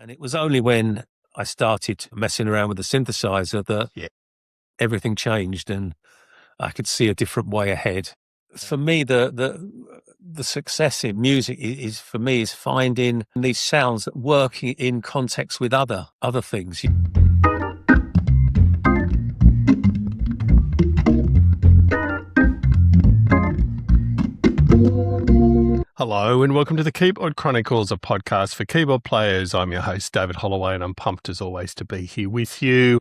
And it was only when I started messing around with the synthesizer that everything changed and I could see a different way ahead. For me, the success in music is finding these sounds that work in context with other things. Hello and welcome to the Keyboard Chronicles, a podcast for keyboard players. I'm your host, David Holloway, and I'm pumped as always to be here with you.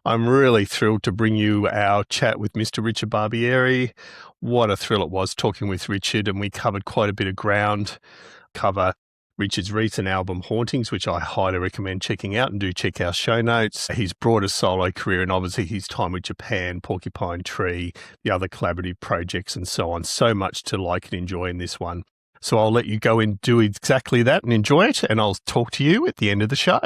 I'm really thrilled to bring you our chat with Mr. Richard Barbieri. What a thrill it was talking with Richard, and we covered quite a bit of ground. Cover Richard's recent album, Hauntings, which I highly recommend checking out, and do check our show notes. His broader solo career and obviously his time with Japan, Porcupine Tree, the other collaborative projects and so on. So much to like and enjoy in this one. So I'll let you go and do exactly that and enjoy it, and I'll talk to you at the end of the show.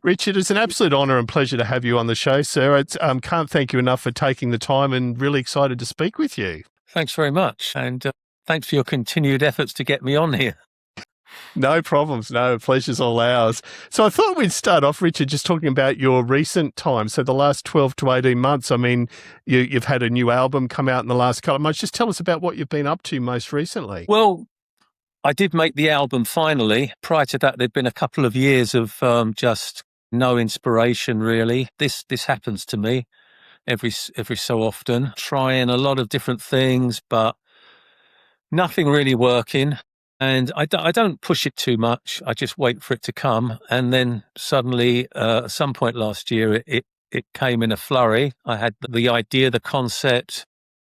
Richard, it's an absolute honour and pleasure to have you on the show, sir. I can't thank you enough for taking the time, and really excited to speak with you. Thanks very much, and thanks for your continued efforts to get me on here. No problems. No, pleasure's all ours. So I thought we'd start off, Richard, just talking about your recent time. So the last 12 to 18 months, I mean, you've had a new album come out in the last couple of months. Just tell us about what you've been up to most recently. Well, I did make the album finally. Prior to that, there'd been a couple of years of just no inspiration, really. This happens to me every so often, trying a lot of different things, but nothing really working. And I don't push it too much. I just wait for it to come. And then suddenly, at some point last year, it came in a flurry. I had the idea, the concept,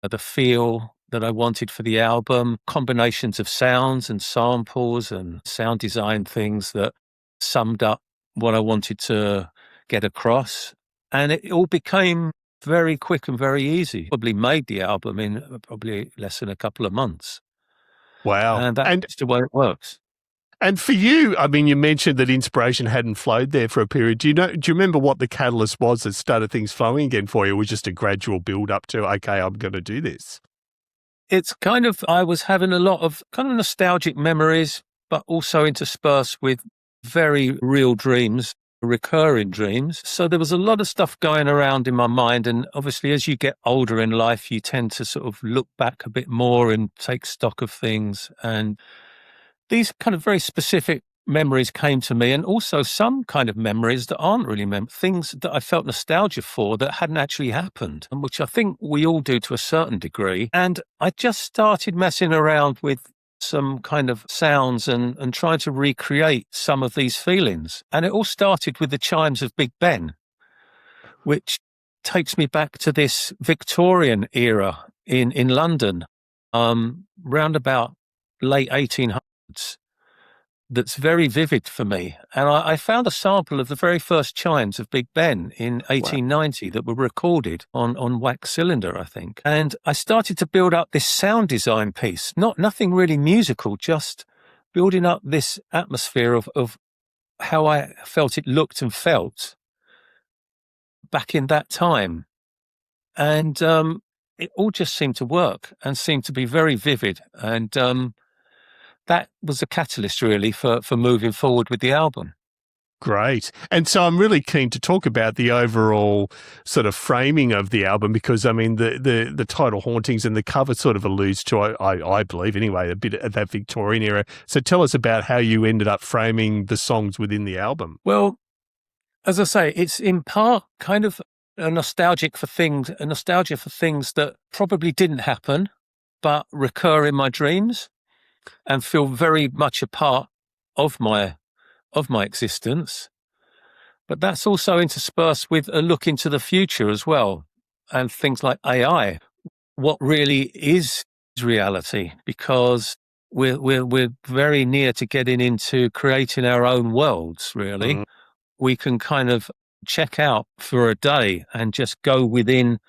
the feel that I wanted for the album, combinations of sounds and samples and sound design things that summed up what I wanted to get across. And it all became very quick and very easy. Probably made the album in probably less than a couple of months. Wow. And that's the way it works. And for you, I mean, you mentioned that inspiration hadn't flowed there for a period. Do you remember what the catalyst was that started things flowing again for you? It was just a gradual build up to, okay, I'm going to do this. It's kind of, I was having a lot of kind of nostalgic memories, but also interspersed with very real dreams, recurring dreams. So there was a lot of stuff going around in my mind. And obviously, as you get older in life, you tend to sort of look back a bit more and take stock of things. And these kind of very specific memories came to me, and also some kind of memories that aren't really things that I felt nostalgia for that hadn't actually happened, and which I think we all do to a certain degree. And I just started messing around with some kind of sounds and trying to recreate some of these feelings. And it all started with the chimes of Big Ben, which takes me back to this Victorian era in London, round about late 1800s. That's very vivid for me. And I found a sample of the very first chimes of Big Ben in 1890 that were recorded on wax cylinder, I think. And I started to build up this sound design piece, nothing really musical, just building up this atmosphere of how I felt it looked and felt back in that time. And it all just seemed to work and seemed to be very vivid. And that was a catalyst, really, for moving forward with the album. Great. And so I'm really keen to talk about the overall sort of framing of the album, because, I mean, the title Hauntings and the cover sort of alludes to, I believe anyway, a bit of that Victorian era. So tell us about how you ended up framing the songs within the album. Well, as I say, it's in part kind of a nostalgia for things that probably didn't happen, but recur in my dreams and feel very much a part of my existence. But that's also interspersed with a look into the future as well, and things like AI. What really is reality? Because we're very near to getting into creating our own worlds, really. Mm-hmm. We can kind of check out for a day and just go within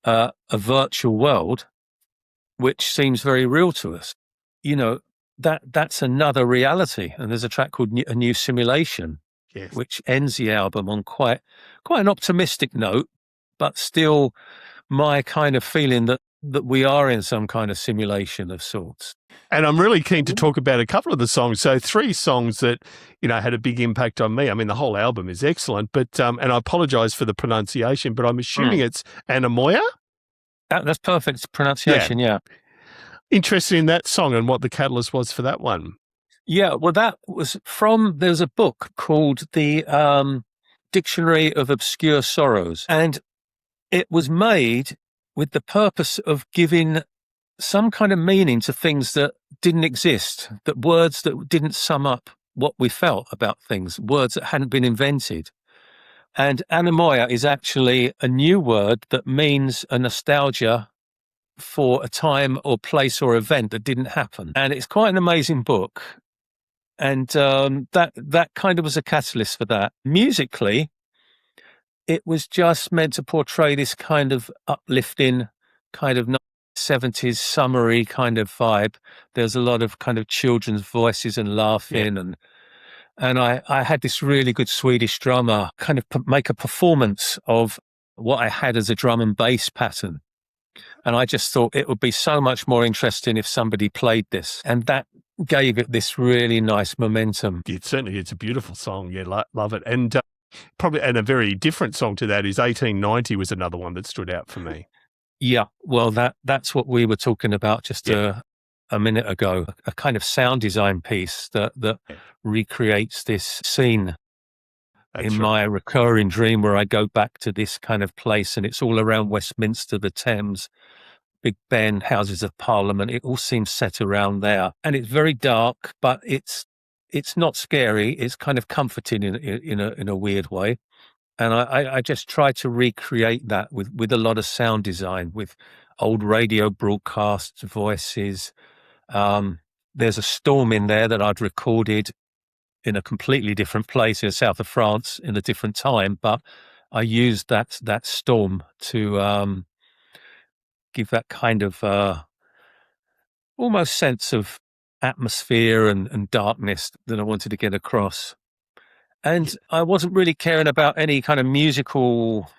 a virtual world, which seems very real to us. You know, that's another reality. And there's a track called A New Simulation, yes, which ends the album on quite an optimistic note, but still my kind of feeling that that we are in some kind of simulation of sorts. And I'm really keen to talk about a couple of the songs. So 3 songs that, had a big impact on me. I mean, the whole album is excellent, but, and I apologize for the pronunciation, but I'm assuming it's Anamoya? That's perfect pronunciation, yeah. Interested in that song and what the catalyst was for that one. Yeah, well, that was there's a book called the Dictionary of Obscure Sorrows, and it was made with the purpose of giving some kind of meaning to things that didn't exist, that words that didn't sum up what we felt about things, words that hadn't been invented. And Anamoya is actually a new word that means a nostalgia for a time or place or event that didn't happen. And it's quite an amazing book. And that kind of was a catalyst for that. Musically, it was just meant to portray this kind of uplifting, kind of 70s summery kind of vibe. There's a lot of kind of children's voices and laughing, and I had this really good Swedish drummer kind of make a performance of what I had as a drum and bass pattern. And I just thought it would be so much more interesting if somebody played this. And that gave it this really nice momentum. It's a beautiful song. Yeah, love it. And probably, and a very different song to that is 1890 was another one that stood out for me. Yeah, well, that's what we were talking about just a minute ago, a kind of sound design piece that recreates this scene in my recurring dream where I go back to this kind of place, and it's all around Westminster, the Thames, Big Ben, Houses of Parliament. It all seems set around there, and it's very dark, but it's not scary. It's kind of comforting in a weird way. And I just try to recreate that with a lot of sound design, with old radio broadcasts, voices. There's a storm in there that I'd recorded in a completely different place in the south of France in a different time, but I used that storm to give that kind of almost sense of atmosphere and darkness that I wanted to get across. And I wasn't really caring about any kind of musical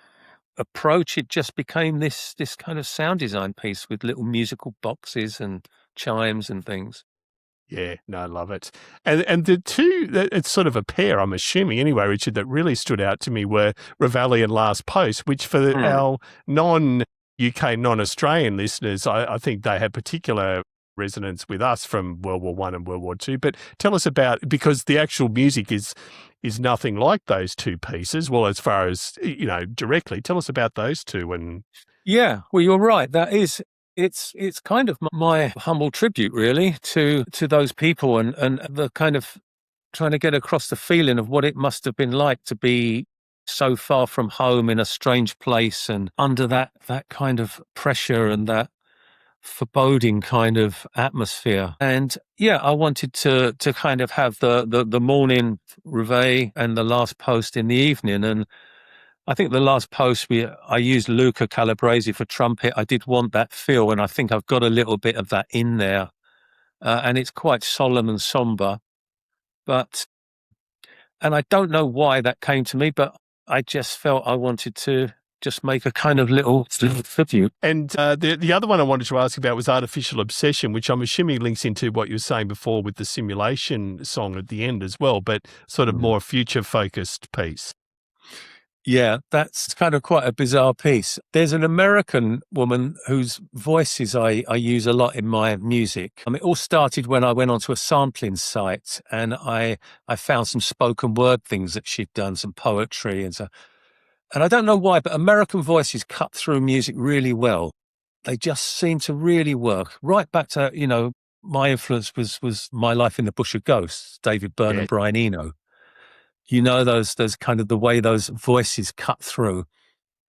approach. It just became this kind of sound design piece with little musical boxes and chimes and things. Yeah, no, I love it. And the two, it's sort of a pair, I'm assuming anyway, Richard, that really stood out to me were Reveille and Last Post, which for our non-UK, non-Australian listeners, I think they had particular resonance with us from World War I and World War II. But tell us about, because the actual music is nothing like those two pieces. Well, as far as, directly, tell us about those two. And yeah, well, you're right. That is, it's kind of my humble tribute, really, to those people and the kind of trying to get across the feeling of what it must have been like to be so far from home in a strange place and under that kind of pressure and that foreboding kind of atmosphere. And yeah, I wanted to kind of have the morning Reveille and the Last Post in the evening. And I think the Last Post, I used Luca Calabrese for trumpet. I did want that feel, and I think I've got a little bit of that in there. And it's quite solemn and somber. And I don't know why that came to me, but I just felt I wanted to just make a kind of little tribute. And the other one I wanted to ask about was Artificial Obsession, which I'm assuming links into what you were saying before with the simulation song at the end as well, but sort of more future-focused piece. Yeah, that's kind of quite a bizarre piece. There's an American woman whose voices I use a lot in my music. It all started when I went onto a sampling site and I found some spoken word things that she'd done, some poetry and so. And I don't know why, but American voices cut through music really well. They just seem to really work. Right back to, my influence was My Life in the Bush of Ghosts, David Byrne and Brian Eno. Those kind of the way those voices cut through.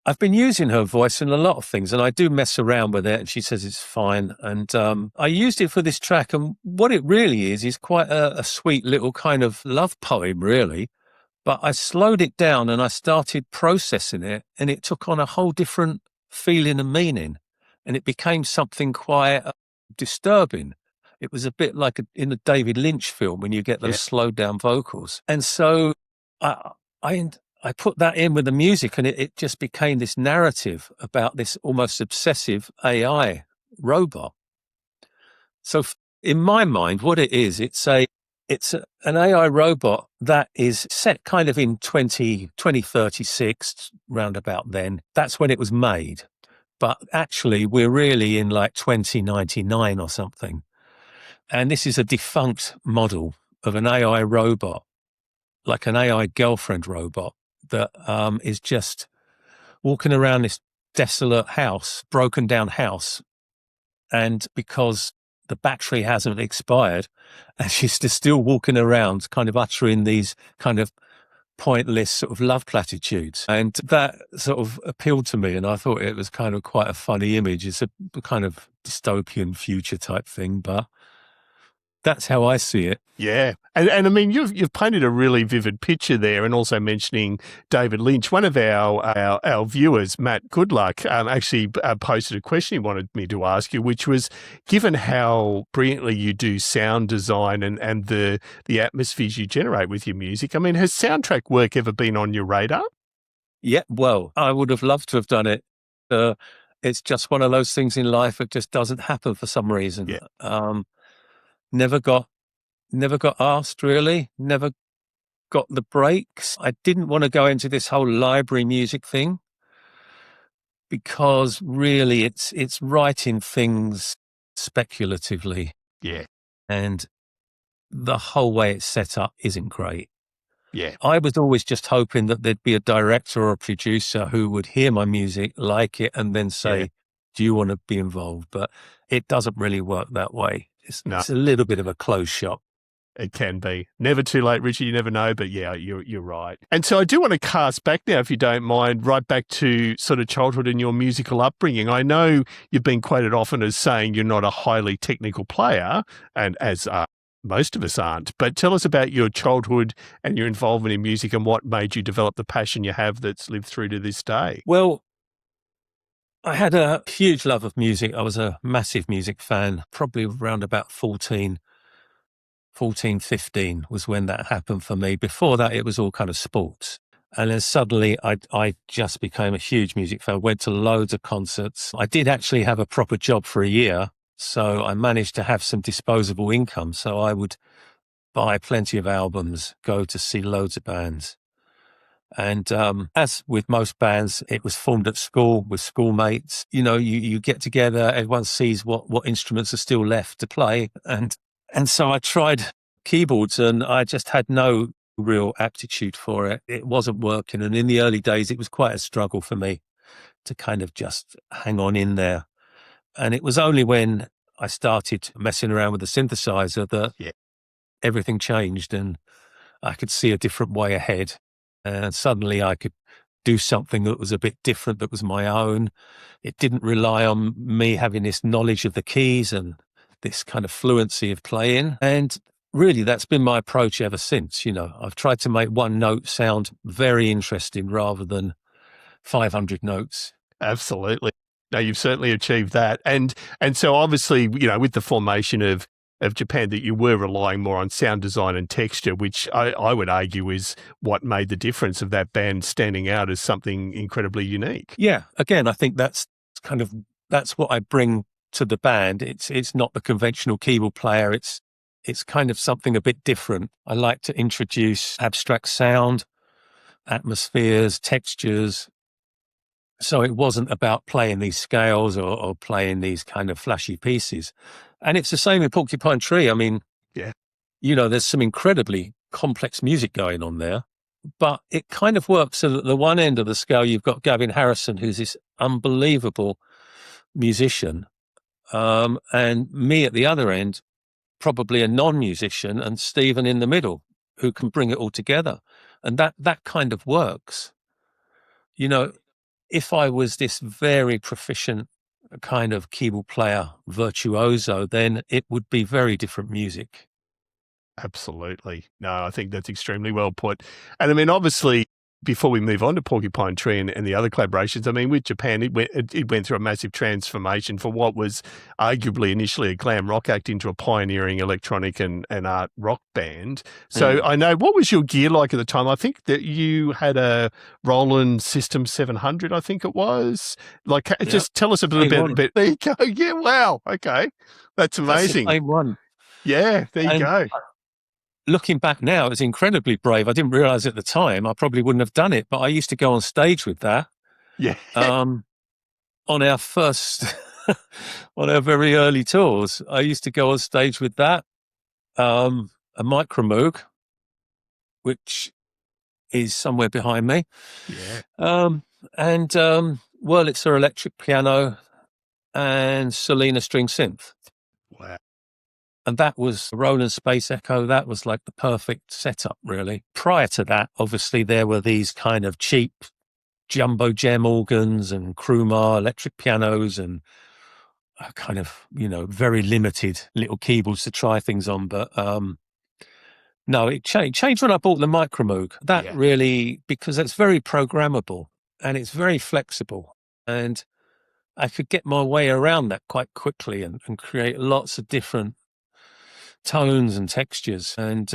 I've been using her voice in a lot of things and I do mess around with it and she says it's fine. And I used it for this track and what it really is quite a sweet little kind of love poem, really. But I slowed it down and I started processing it and it took on a whole different feeling and meaning. And it became something quite disturbing. It was a bit like in the David Lynch film when you get those slowed down vocals. And so I put that in with the music and it just became this narrative about this almost obsessive AI robot. So in my mind, what it is, it's an AI robot that is set kind of in 2036, round about then. That's when it was made. But actually, we're really in like 2099 or something. And this is a defunct model of an AI robot, like an AI girlfriend robot that is just walking around this desolate house, broken down house. And because the battery hasn't expired, and she's just still walking around kind of uttering these kind of pointless sort of love platitudes. And that sort of appealed to me, and I thought it was kind of quite a funny image. It's a kind of dystopian future type thing, but that's how I see it. Yeah. And I mean, you've painted a really vivid picture there, and also mentioning David Lynch. One of our viewers, Matt Goodluck, actually posted a question he wanted me to ask you, which was, given how brilliantly you do sound design and the atmospheres you generate with your music, I mean, has soundtrack work ever been on your radar? Yeah, well, I would have loved to have done it. It's just one of those things in life that just doesn't happen for some reason. Yeah. Never got asked, really. Never got the breaks. I didn't want to go into this whole library music thing because really it's writing things speculatively. Yeah. And the whole way it's set up isn't great. Yeah. I was always just hoping that there'd be a director or a producer who would hear my music, like it, and then say, do you want to be involved? But it doesn't really work that way. It's a little bit of a closed shop. It can be. Never too late, Richie. You never know, but yeah, you're right. And so I do want to cast back now, if you don't mind, right back to sort of childhood and your musical upbringing. I know you've been quoted often as saying you're not a highly technical player, and as most of us aren't. But tell us about your childhood and your involvement in music and what made you develop the passion you have that's lived through to this day. Well, I had a huge love of music. I was a massive music fan, probably around about 14, 15 was when that happened for me. Before that, it was all kind of sports. And then suddenly I just became a huge music fan, went to loads of concerts. I did actually have a proper job for a year, so I managed to have some disposable income. So I would buy plenty of albums, go to see loads of bands. And as with most bands, it was formed at school with schoolmates. You know, you get together, everyone sees what instruments are still left to play. And so I tried keyboards, and I just had no real aptitude for it. It wasn't working. And in the early days, it was quite a struggle for me to kind of just hang on in there. And it was only when I started messing around with the synthesizer that everything changed, and I could see a different way ahead. And suddenly I could do something that was a bit different, that was my own. It didn't rely on me having this knowledge of the keys and this kind of fluency of playing. And really, that's been my approach ever since. You know, I've tried to make one note sound very interesting rather than 500 notes. Absolutely. No, you've certainly achieved that. And so obviously, you know, with the formation of Japan, that you were relying more on sound design and texture, which I would argue is what made the difference of that band standing out as something incredibly unique. Yeah. Again, I think that's what I bring to the band. It's not the conventional keyboard player. It's kind of something a bit different. I like to introduce abstract sound, atmospheres, textures. So it wasn't about playing these scales or playing these kind of flashy pieces. And it's the same in Porcupine Tree. I mean, you know, there's some incredibly complex music going on there, but it kind of works so that the one end of the scale, you've got Gavin Harrison, who's this unbelievable musician, and me at the other end, probably a non-musician, and Stephen in the middle, who can bring it all together. And that kind of works. You know, if I was this very proficient kind of keyboard player virtuoso, then it would be very different music. Absolutely. No, I think that's extremely well put. And I mean, obviously, before we move on to Porcupine Tree and the other collaborations, I mean, with Japan, it went through a massive transformation from what was arguably initially a glam rock act into a pioneering electronic and art rock band. So I know, what was your gear like at the time? I think that you had a Roland System 700, I think it was. Like, just tell us a little bit. There you go. Yeah, wow. Okay. That's amazing. That's the same one. Yeah, there you go. Looking back now, it's incredibly brave. I didn't realize at the time I probably wouldn't have done it, but I used to go on stage with that. Yeah. On our first, on our very early tours, I used to go on stage with that. A Micro Moog, which is somewhere behind me. Yeah. And Wurlitzer electric piano and Selena string synth. Wow. And that was Roland Space Echo. That was like the perfect setup, really. Prior to that, obviously, there were these kind of cheap jumbo gem organs and Krumar electric pianos and kind of, very limited little keyboards to try things on. But no, it changed when I bought the Micro Moog. That really, because it's very programmable and it's very flexible. And I could get my way around that quite quickly and create lots of different tones and textures. And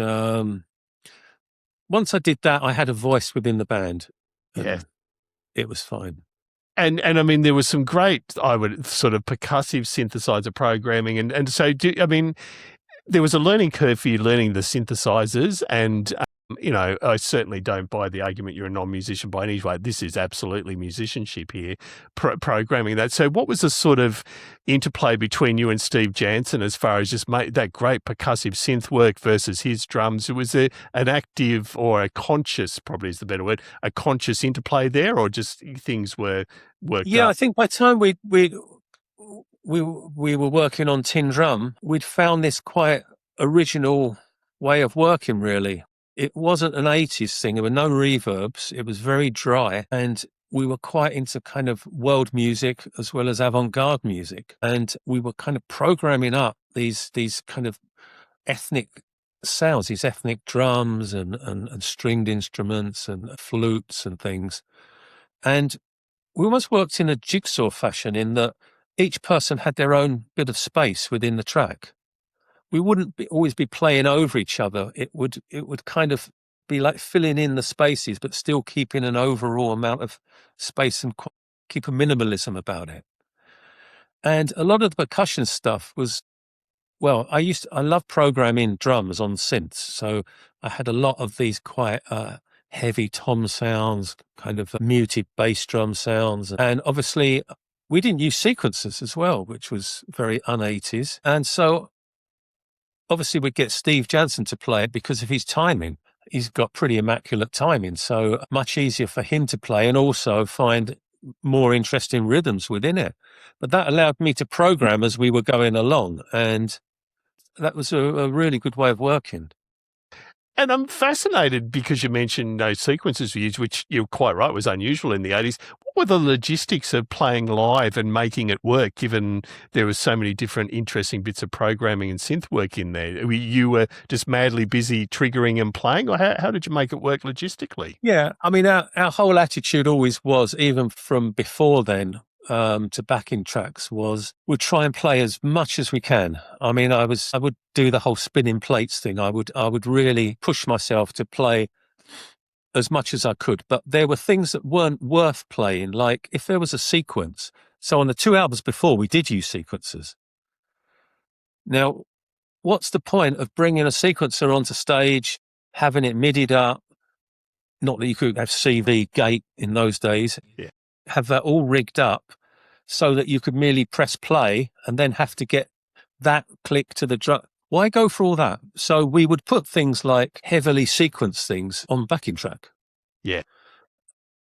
once I did that, I had a voice within the band. Yeah. It was fine. And I mean, there was some great, I would sort of percussive synthesizer programming. And so, there was a learning curve for you learning the synthesizers. And, I certainly don't buy the argument you're a non-musician by any way. This is absolutely musicianship here, programming that. So what was the sort of interplay between you and Steve Jansen as far as just that great percussive synth work versus his drums? Was there an active or a conscious, probably is the better word, a conscious interplay there, or just things were worked up? I think by the time we were working on Tin Drum, we'd found this quite original way of working, really. It wasn't an 80s thing. There were no reverbs. It was very dry. And we were quite into kind of world music as well as avant-garde music. And we were kind of programming up these kind of ethnic sounds, these ethnic drums and stringed instruments and flutes and things. And we almost worked in a jigsaw fashion in that each person had their own bit of space within the track. We wouldn't always be playing over each other. It would kind of be like filling in the spaces, but still keeping an overall amount of space and keep a minimalism about it. And a lot of the percussion stuff was, I love programming drums on synths. So I had a lot of these quite heavy tom sounds, kind of muted bass drum sounds. And obviously we didn't use sequencers as well, which was very un-80s. And so obviously we'd get Steve Jansen to play it because of his timing. He's got pretty immaculate timing, so much easier for him to play and also find more interesting rhythms within it. But that allowed me to program as we were going along, and that was a really good way of working. And I'm fascinated because you mentioned those sequences we used, which you're quite right, was unusual in the 80s. What were the logistics of playing live and making it work, given there were so many different interesting bits of programming and synth work in there? You were just madly busy triggering and playing, or how did you make it work logistically? Yeah, I mean, our whole attitude always was, even from before then, to backing tracks, was we'd try and play as much as we can. I mean, I would do the whole spinning plates thing. I would really push myself to play as much as I could, but there were things that weren't worth playing. Like if there was a sequence. So on the 2 albums before, we did use sequencers. Now, what's the point of bringing a sequencer onto stage, having it midied up? Not that you could have CV gate in those days. Yeah. Have that all rigged up so that you could merely press play and then have to get that click to the drum. Why go for all that? So we would put things like heavily sequenced things on backing track. Yeah.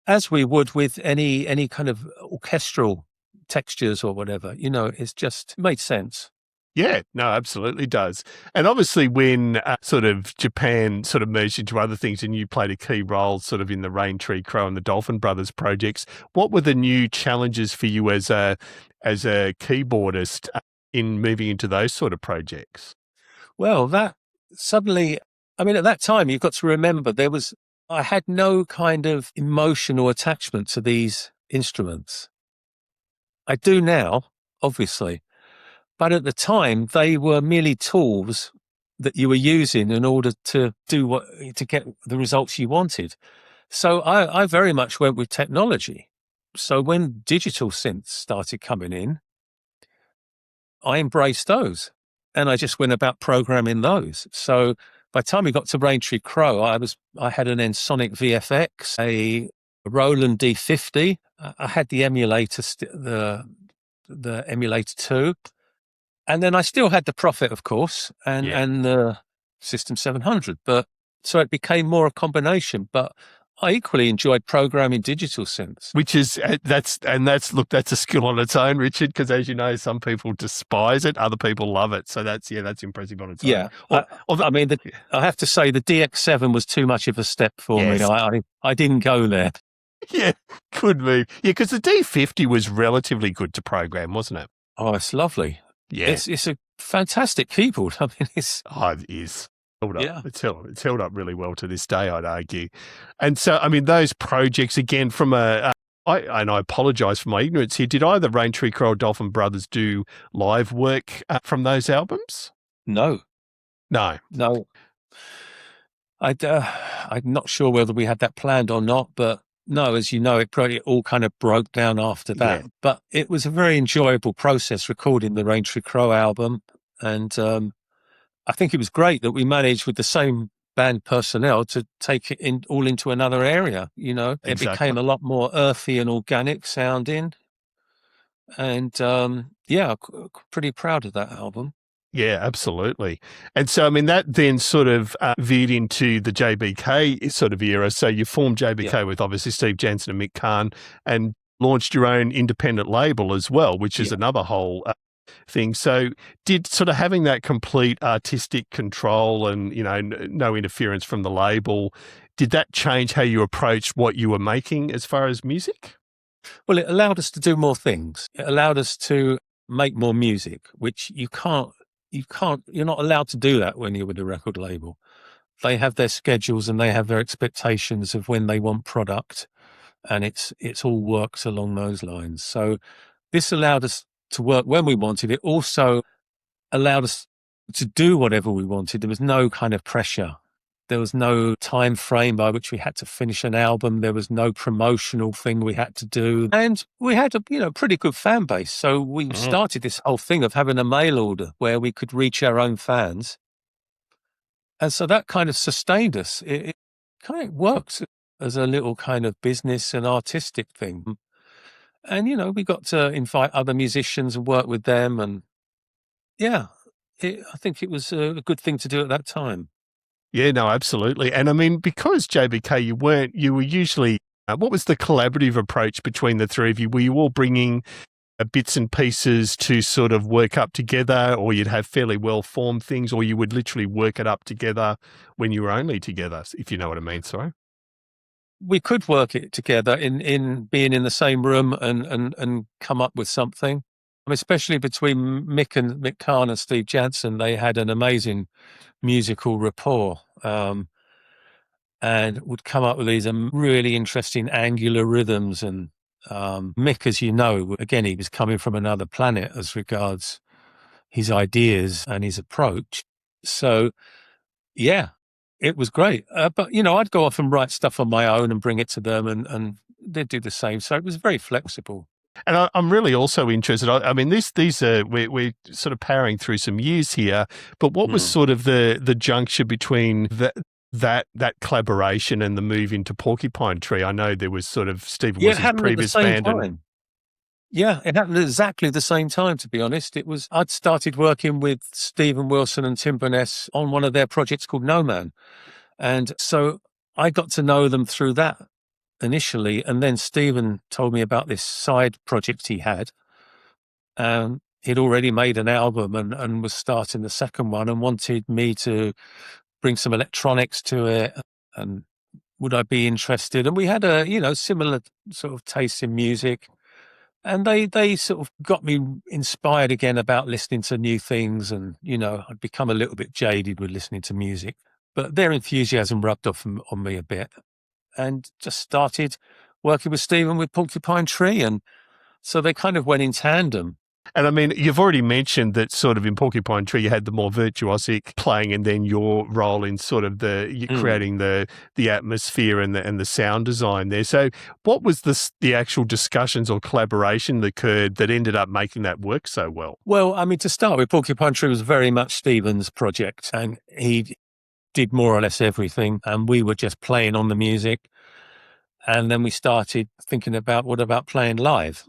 As we would with any kind of orchestral textures or whatever, it's just made sense. Yeah, no, absolutely does. And obviously when sort of Japan sort of merged into other things and you played a key role sort of in the Rain Tree Crow and the Dolphin Brothers projects, what were the new challenges for you as a keyboardist in moving into those sort of projects? Well, that suddenly, I mean, at that time, you've got to remember there was I had no kind of emotional attachment to these instruments. I do now, obviously, but at the time they were merely tools that you were using in order to to get the results you wanted. So I very much went with technology. So when digital synths started coming in, I embraced those and I just went about programming those. So by the time we got to Raintree Crow, I had an Ensoniq VFX, a Roland D50. I had the emulator, the emulator too. And then I still had the Prophet, of course, and the System 700. But so it became more a combination. But I equally enjoyed programming digital synths. Which is, that's a skill on its own, Richard, because as you know, some people despise it, other people love it. So that's impressive on its own. Yeah. I have to say the DX7 was too much of a step for me. I didn't go there. Yeah, could be. Yeah, because the D50 was relatively good to program, wasn't it? Oh, it's lovely. Yeah. It's a fantastic keyboard. I mean, it is. Held up. Yeah. It's held up really well to this day, I'd argue. And so, I mean, those projects, again, from I apologise for my ignorance here, did either Raintree Crow or Dolphin Brothers do live work from those albums? No. I'm not sure whether we had that planned or not, but no, as you know, it probably all kind of broke down after that. Yeah. But it was a very enjoyable process recording the Raintree Crow album. And I think it was great that we managed with the same band personnel to take it all into another area. You know, it became a lot more earthy and organic sounding. And pretty proud of that album. Yeah, absolutely. And so, I mean, that then sort of veered into the JBK sort of era. So you formed JBK with obviously Steve Jansen and Mick Kahn and launched your own independent label as well, which is another whole thing. So did sort of having that complete artistic control and, you know, no interference from the label, did that change how you approached what you were making as far as music? Well, it allowed us to do more things. It allowed us to make more music, which you're not allowed to do that when you're with a record label. They have their schedules and they have their expectations of when they want product, and it's all works along those lines. So this allowed us to work when we wanted. It also allowed us to do whatever we wanted. There was no kind of pressure. There was no time frame by which we had to finish an album. There was no promotional thing we had to do. And we had a pretty good fan base. So we started this whole thing of having a mail order where we could reach our own fans. And so that kind of sustained us. It kind of works as a little kind of business and artistic thing. And, we got to invite other musicians and work with them. And I think it was a good thing to do at that time. Yeah, no, absolutely. And I mean, because JBK, you were usually, what was the collaborative approach between the three of you? Were you all bringing bits and pieces to sort of work up together, or you'd have fairly well-formed things, or you would literally work it up together when you were only together, if you know what I mean, sorry? We could work it together in being in the same room and come up with something. I mean, especially between Mick Kahn and Steve Jansen, they had an amazing musical rapport, and would come up with these really interesting angular rhythms. And Mick, as you know, again, he was coming from another planet as regards his ideas and his approach. So, yeah, it was great. But, I'd go off and write stuff on my own and bring it to them, and they'd do the same. So it was very flexible. And I'm really also interested. I mean, these are we're sort of powering through some years here. But what was sort of the juncture between that collaboration and the move into Porcupine Tree? I know there was sort of Stephen Wilson's previous band. Yeah, it happened at exactly the same time, to be honest. I'd started working with Stephen Wilson and Tim Burness on one of their projects called No Man. And so I got to know them through that initially. And then Stephen told me about this side project he had. He'd already made an album and was starting the second one and wanted me to bring some electronics to it. And would I be interested? And we had a, similar sort of taste in music. And they sort of got me inspired again about listening to new things. And, I'd become a little bit jaded with listening to music. But their enthusiasm rubbed off on me a bit. and just started working with Stephen with Porcupine Tree. And so they kind of went in tandem. And I mean, you've already mentioned that sort of in Porcupine Tree, you had the more virtuosic playing and then your role in sort of creating the atmosphere and the sound design there. So what was the actual discussions or collaboration that occurred that ended up making that work so well? Well, I mean, to start with, Porcupine Tree was very much Stephen's project, and he did more or less everything, and we were just playing on the music. And then we started thinking about, what about playing live?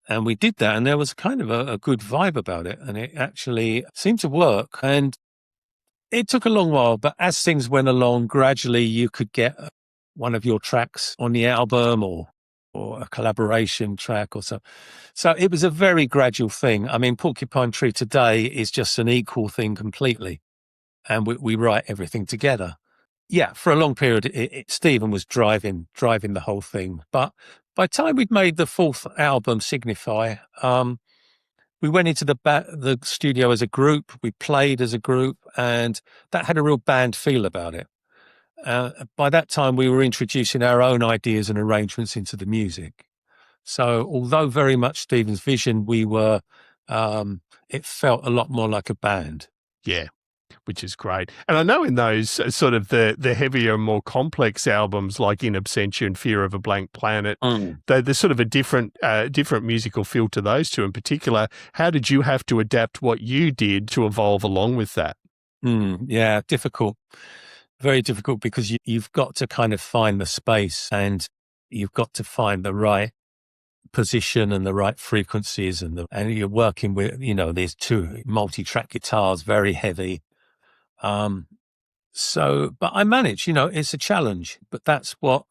And we did that, and there was kind of a good vibe about it, and it actually seemed to work. And it took a long while, but as things went along, gradually you could get one of your tracks on the album or a collaboration track or so. So it was a very gradual thing. I mean, Porcupine Tree today is just an equal thing completely, and we write everything together. Yeah, for a long period, Stephen was driving the whole thing. But by the time we'd made the fourth album, Signify, we went into the studio as a group. We played as a group, and that had a real band feel about it. By that time, we were introducing our own ideas and arrangements into the music. So, although very much Stephen's vision, we were. It felt a lot more like a band. Yeah. Which is great. And I know in those sort of the heavier, more complex albums like In Absentia and Fear of a Blank Planet, there's sort of a different musical feel to those two in particular. How did you have to adapt what you did to evolve along with that? Yeah, difficult. Very difficult, because you've got to kind of find the space, and you've got to find the right position and the right frequencies, and you're working with, these two multi-track guitars, very heavy. But I manage, it's a challenge, but that's what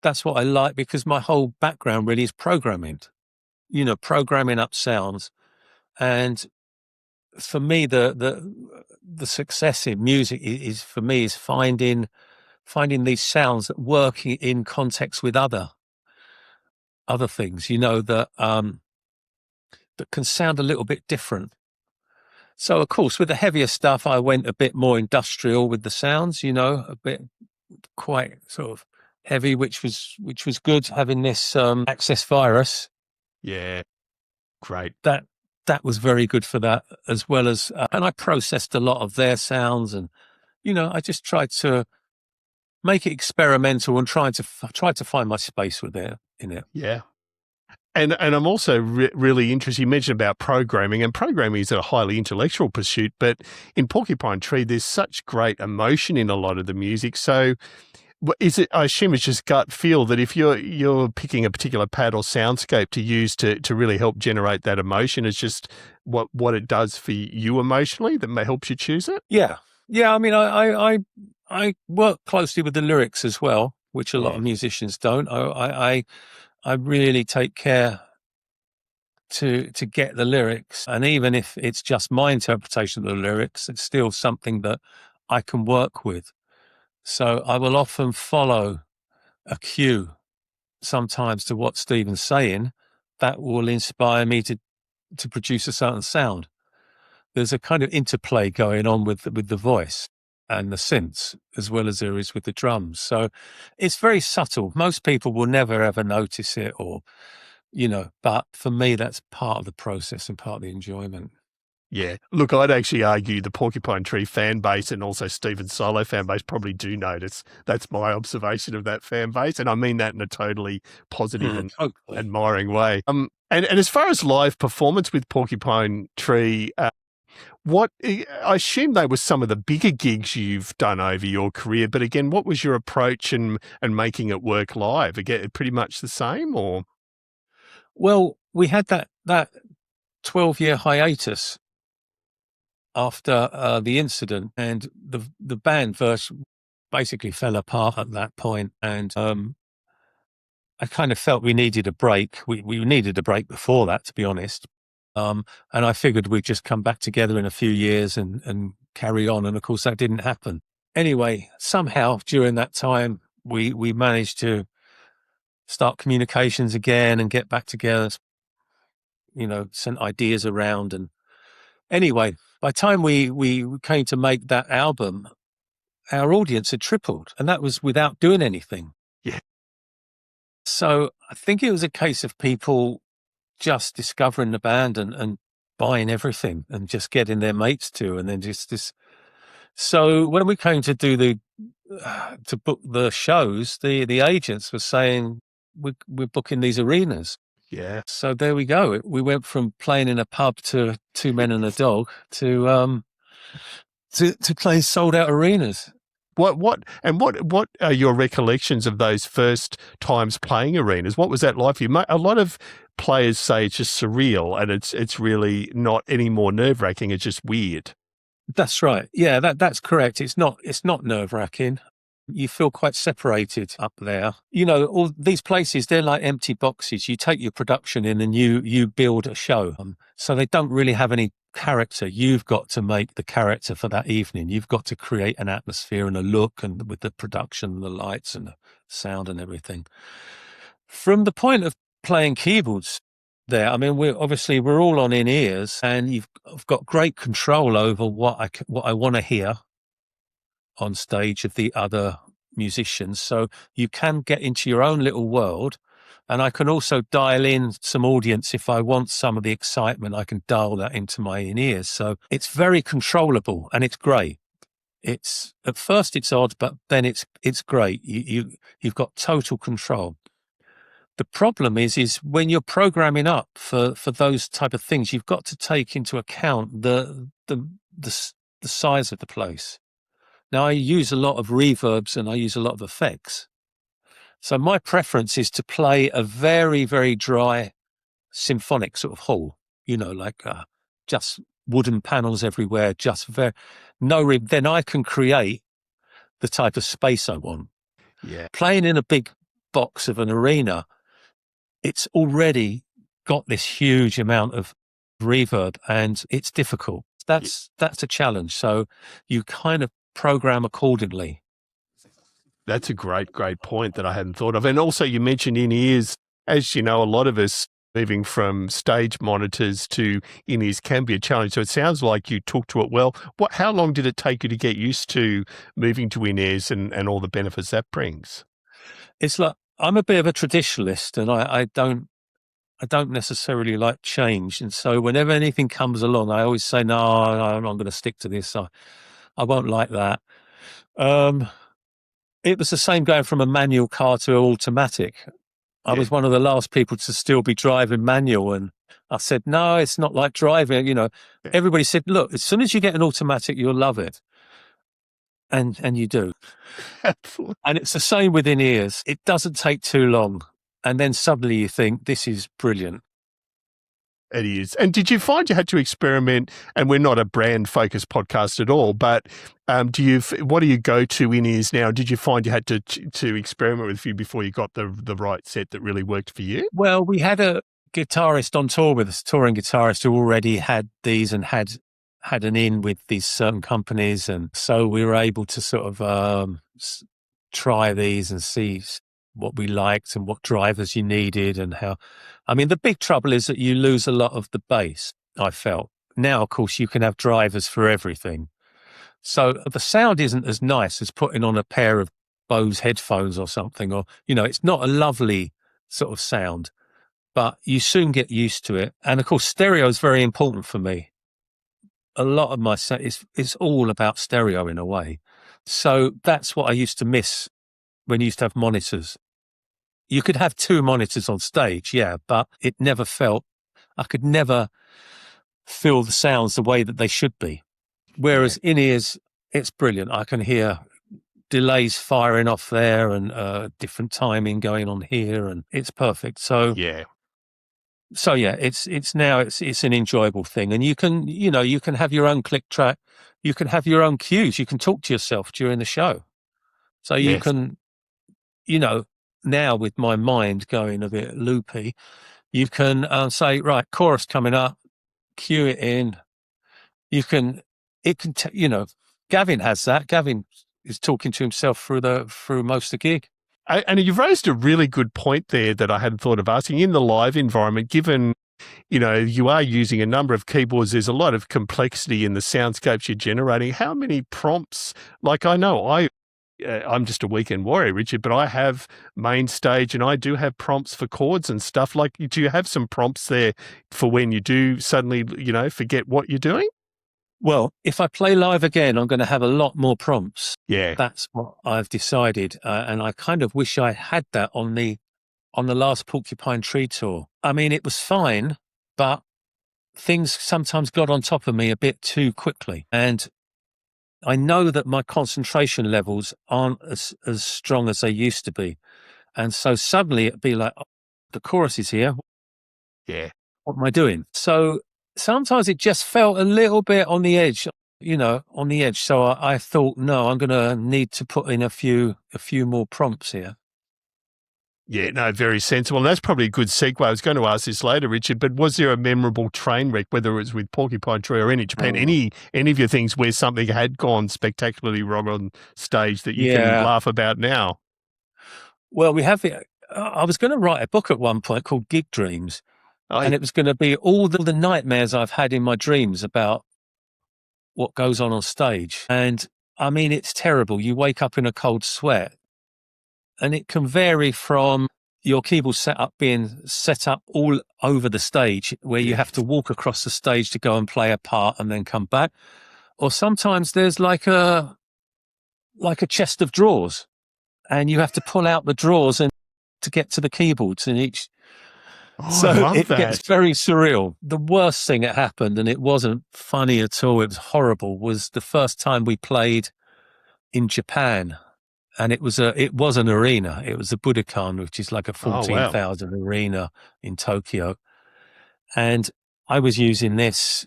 I like, because my whole background really is programming, programming up sounds. And for me, the success in music is finding these sounds that work in context with other things, that can sound a little bit different. So, of course, with the heavier stuff, I went a bit more industrial with the sounds, a bit quite sort of heavy, which was good, having this Access Virus. Yeah, great. That was very good for that, as well as, and I processed a lot of their sounds, and I just tried to make it experimental and try to find my space in it. Yeah. And I'm also really interested, you mentioned about programming, and programming is a highly intellectual pursuit, but in Porcupine Tree, there's such great emotion in a lot of the music. So I assume it's just gut feel that if you're picking a particular pad or soundscape to use to really help generate that emotion, it's just what it does for you emotionally that helps you choose it? Yeah. I mean, I work closely with the lyrics as well, which a lot of musicians don't. I really take care to get the lyrics. And even if it's just my interpretation of the lyrics, it's still something that I can work with. So I will often follow a cue sometimes to what Stephen's saying that will inspire me to produce a certain sound. There's a kind of interplay going on with the voice and the synths, as well as there is with the drums. So it's very subtle. Most people will never ever notice it, or, but for me, that's part of the process and part of the enjoyment. Yeah. Look, I'd actually argue the Porcupine Tree fan base and also Stephen's solo fan base probably do notice. That's my observation of that fan base. And I mean that in a totally positive and admiring way. And as far as live performance with Porcupine Tree, I assume they were some of the bigger gigs you've done over your career, but again, what was your approach and making it work live? Again, pretty much the same, or? Well, we had that 12-year hiatus after the incident, and the band version basically fell apart at that point, and I kind of felt we needed a break. We needed a break before that, to be honest. And I figured we'd just come back together in a few years and carry on. And of course, that didn't happen. Anyway, somehow during that time, we managed to start communications again and get back together, sent ideas around. And anyway, by the time we came to make that album, our audience had tripled, and that was without doing anything. Yeah. So I think it was a case of people just discovering the band and buying everything and just getting their mates to, and then just this. So when we came to do to book the shows, the agents were saying we're booking these arenas. Yeah. So there we go. We went from playing in a pub to Two Men and a Dog to playing sold out arenas. What are your recollections of those first times playing arenas? What was that like for you? A lot of players say it's just surreal, and it's really not any more nerve-wracking. It's just weird. That's right. Yeah, that's correct. It's not nerve-wracking. You feel quite separated up there. You know, all these places, they're like empty boxes. You take your production in and you build a show. So they don't really have any character. You've got to make the character for that evening. You've got to create an atmosphere and a look, and with the production, the lights and the sound and everything. From the point of playing keyboards there, I mean, we're all on in-ears, and I've got great control over what I want to hear on stage of the other musicians. So you can get into your own little world, and I can also dial in some audience. If I want some of the excitement, I can dial that into my in-ears. So it's very controllable, and it's great. It's at first it's odd, but then it's great. You've got total control. The problem is when you're programming up for those type of things, you've got to take into account the size of the place. Now, I use a lot of reverbs and I use a lot of effects. So my preference is to play a very, very dry symphonic sort of hall, like just wooden panels everywhere, then I can create the type of space I want. Yeah. Playing in a big box of an arena, it's already got this huge amount of reverb, and it's difficult. That's a challenge. So you kind of program accordingly. That's a great point that I hadn't thought of. And also you mentioned in-ears. As you know, a lot of us moving from stage monitors to in-ears can be a challenge. So it sounds like you took to it well. How long did it take you to get used to moving to in-ears and all the benefits that brings? It's like, I'm a bit of a traditionalist, and I don't necessarily like change. And so whenever anything comes along, I always say, no, I'm not going to stick to this. I won't like that. It was the same going from a manual car to an automatic. I was one of the last people to still be driving manual. And I said, no, it's not like driving. Everybody said, look, as soon as you get an automatic, you'll love it. And you do. Absolutely. And it's the same with in-ears. It doesn't take too long. And then suddenly you think, this is brilliant. It is. And did you find you had to experiment? And we're not a brand-focused podcast at all, but what do you go to in-ears now? Did you find you had to experiment with a few before you got the right set that really worked for you? Well, we had a guitarist on tour with us, touring guitarist, who already had these and had an in with these certain companies. And so we were able to sort of try these and see what we liked and what drivers you needed and how. I mean, the big trouble is that you lose a lot of the bass, I felt. Now, of course, you can have drivers for everything. So the sound isn't as nice as putting on a pair of Bose headphones or something, or, it's not a lovely sort of sound, but you soon get used to it. And of course, stereo is very important for me. A lot of my set is all about stereo in a way. So that's what I used to miss when you used to have monitors. You could have two monitors on stage, yeah, but it never I could never feel the sounds the way that they should be. Whereas in-ears, it's brilliant. I can hear delays firing off there and different timing going on here, and it's perfect. So it's now an enjoyable thing, and you can have your own click track, you can have your own cues, you can talk to yourself during the show, so you can, now with my mind going a bit loopy, you can say, right, chorus coming up, cue it in. Gavin has that. Gavin is talking to himself through most of the gig. And you've raised a really good point there that I hadn't thought of asking. In the live environment, given, you are using a number of keyboards, there's a lot of complexity in the soundscapes you're generating. How many prompts? Like, I know I'm just a weekend warrior, Richard, but I have main stage and I do have prompts for chords and stuff. Like, do you have some prompts there for when you do suddenly, forget what you're doing? Well, if I play live again, I'm going to have a lot more prompts. Yeah. That's what I've decided. And I kind of wish I had that on the last Porcupine Tree tour. I mean, it was fine, but things sometimes got on top of me a bit too quickly. And I know that my concentration levels aren't as strong as they used to be. And so suddenly it'd be like, oh, the chorus is here. Yeah. What am I doing? So sometimes it just felt a little bit on the edge, on the edge. So I thought, no, I'm going to need to put in a few more prompts here. Yeah, no, very sensible. And that's probably a good segue. I was going to ask this later, Richard, but was there a memorable train wreck, whether it was with Porcupine Tree or any Japan, any of your things where something had gone spectacularly wrong on stage that you can laugh about now? Well, we have it. I was going to write a book at one point called Gig Dreams, and it was going to be all the nightmares I've had in my dreams about what goes on stage. And I mean, it's terrible. You wake up in a cold sweat. And it can vary from your keyboard setup being set up all over the stage where you have to walk across the stage to go and play a part and then come back. Or sometimes there's like a chest of drawers and you have to pull out the drawers and to get to the keyboards in each. So it gets very surreal. The worst thing that happened, and it wasn't funny at all, it was horrible, was the first time we played in Japan. And it was an arena. It was the Budokan, which is like a 14,000 arena in Tokyo. And I was using this,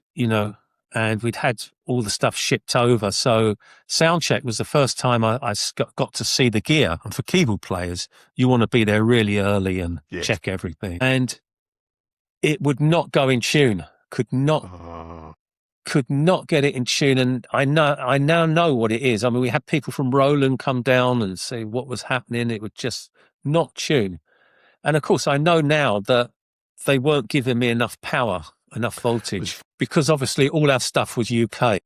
and we'd had all the stuff shipped over. So soundcheck was the first time I got to see the gear. And for keyboard players, you want to be there really early and check everything. And it would not go in tune. Could not get it in tune, and I now know what it is. I mean, we had people from Roland come down and say what was happening. It would just not tune. And of course, I know now that they weren't giving me enough power, enough voltage, because obviously all our stuff was UK.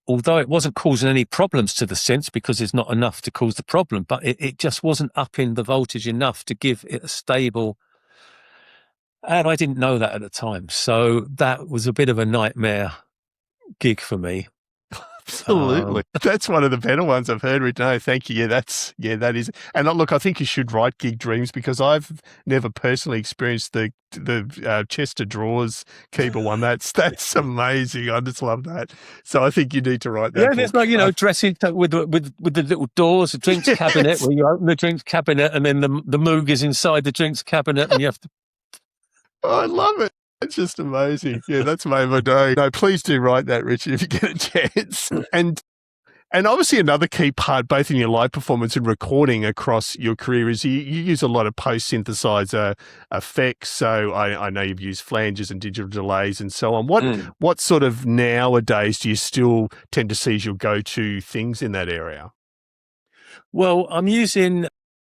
Although it wasn't causing any problems to the synths because there's not enough to cause the problem, but it just wasn't upping the voltage enough to give it a stable. And I didn't know that at the time. So that was a bit of a nightmare gig for me. Absolutely. That's one of the better ones I've heard. No, thank you. Yeah, that is. And look, I think you should write Gig Dreams because I've never personally experienced the chest of drawers keyboard one. That's amazing. I just love that. So I think you need to write that. Yeah, there's like, dressing with the little doors, the drinks cabinet, where you open the drinks cabinet and then the Moog is inside the drinks cabinet and you have to. Oh, I love it. It's just amazing. Yeah, that's made my day. No, please do write that, Richard, if you get a chance. And obviously another key part, both in your live performance and recording across your career, is you use a lot of post-synthesizer effects. So I know you've used flanges and digital delays and so on. What sort of nowadays do you still tend to see as your go-to things in that area? Well,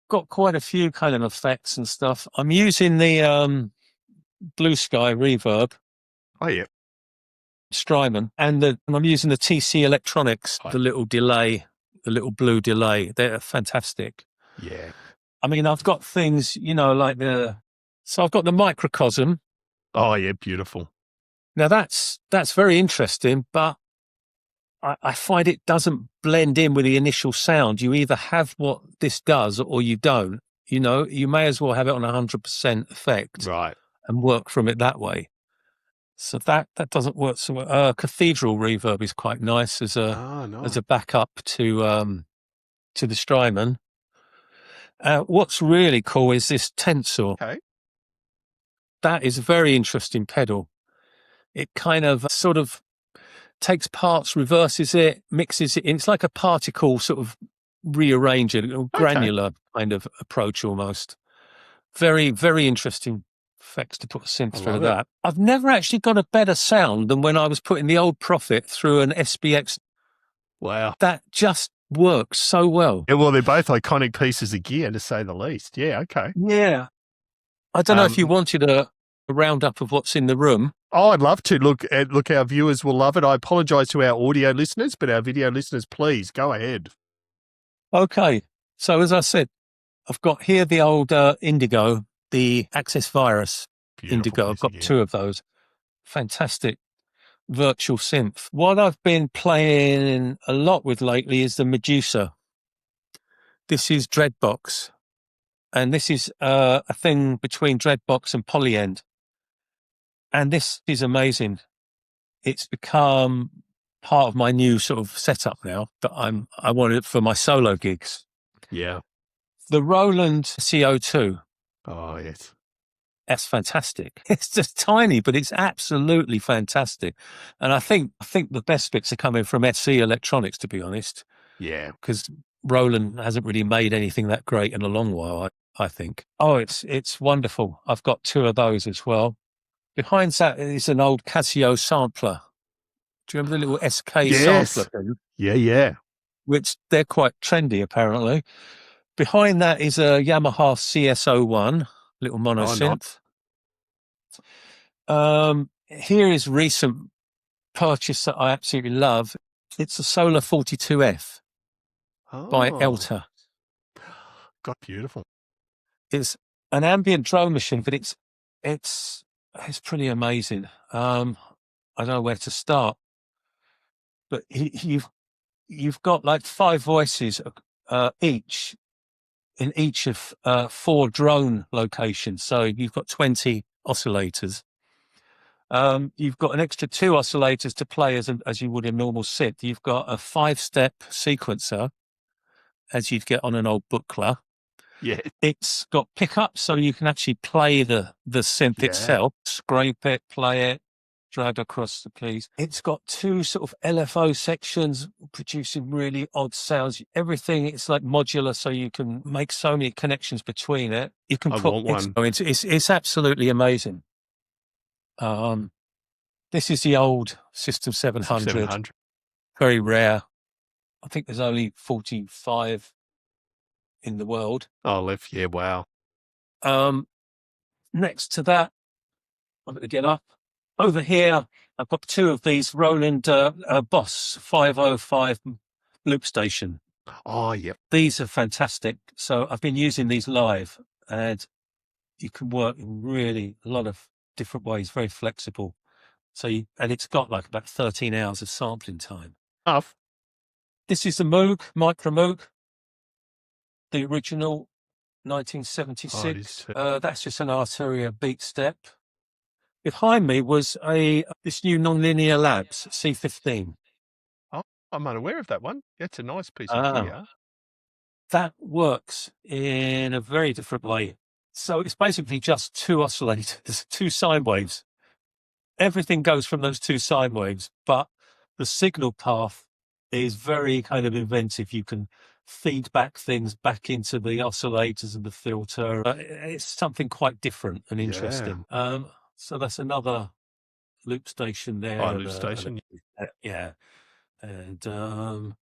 got quite a few kind of effects and stuff. I'm using the Blue Sky reverb. Oh yeah. Strymon. And I'm using the TC Electronics, the little delay, the little blue delay. They're fantastic. Yeah. I mean, I've got things, like so I've got the microcosm. Oh yeah, beautiful. Now that's very interesting, but I find it doesn't blend in with the initial sound. You either have what this does or you don't. You may as well have it on 100% effect. Right. And work from it that way. So that doesn't work so well. Cathedral reverb is quite nice as a backup to the Strymon. What's really cool is this tensor. Okay. That is a very interesting pedal. It kind of sort of takes parts, reverses it, mixes it in. It's like a particle sort of rearranger, a granular kind of approach almost. Very, very interesting effects to put a synth through that. I've never actually got a better sound than when I was putting the old Prophet through an SBX. Wow. That just works so well. Yeah, well, they're both iconic pieces of gear, to say the least. Yeah, okay. Yeah. I don't know if you wanted a roundup of what's in the room. Oh, I'd love to. Look, our viewers will love it. I apologise to our audio listeners, but our video listeners, please, go ahead. Okay. So as I said, I've got here the old Indigo, the Access Virus Beautiful Indigo. I've music, got yeah. two of those. Fantastic virtual synth. What I've been playing a lot with lately is the Medusa. This is Dreadbox. And this is a thing between Dreadbox and Polyend. And this is amazing. It's become part of my new sort of setup now that I want it for my solo gigs. Yeah. The Roland CO2. Oh, yes. That's fantastic. It's just tiny, but it's absolutely fantastic. And I think the best bits are coming from SC Electronics, to be honest, Yeah. because Roland hasn't really made anything that great in a long while, I think. Oh, it's wonderful. I've got two of those as well. Behind that is an old Casio sampler. Do you remember the little SK sampler Yes. thing? Yeah, yeah. Which they're quite trendy, apparently. Behind that is a Yamaha CS01, little mono Oh, not. synth. Here is recent purchase that I absolutely love. It's a Solar 42F by Oh, Elta. God, beautiful. It's an ambient drone machine, but it's pretty amazing. I don't know where to start, but you've got like 5 voices each in each of 4 drone locations. So you've got 20 oscillators. You've got an extra 2 oscillators to play as you would in normal synth. You've got a 5-step sequencer, as you'd get on an old buckler. Yeah. It's got pickups, so you can actually play the synth Yeah. itself, scrape it, play it, drag across the keys. It's got 2 sort of LFO sections producing really odd sounds. Everything, it's like modular, so you can make so many connections between it. You can I put want one. it's absolutely amazing. This is the old System 700. 700. Very rare. I think there's only 45 in the world. Oh, left. Yeah, wow. Next to that, I'm going to get up. Over here, I've got 2 of these Roland Boss 505 loop station. Oh, yep. These are fantastic. So I've been using these live, and you can work in really a lot of different ways, very flexible. And it's got like about 13 hours of sampling time. Tough. This is the Moog, Micro Moog, the original 1976. That's just an Arturia beat step. Behind me was this new Nonlinear Labs C15. Oh, I'm unaware of that one. That's a nice piece of gear. That works in a very different way. So it's basically just 2 oscillators, 2 sine waves. Everything goes from those 2 sine waves, but the signal path is very kind of inventive. You can feed back things back into the oscillators and the filter. It's something quite different and interesting. So that's another loop station there. Oh, loop station. Yeah. And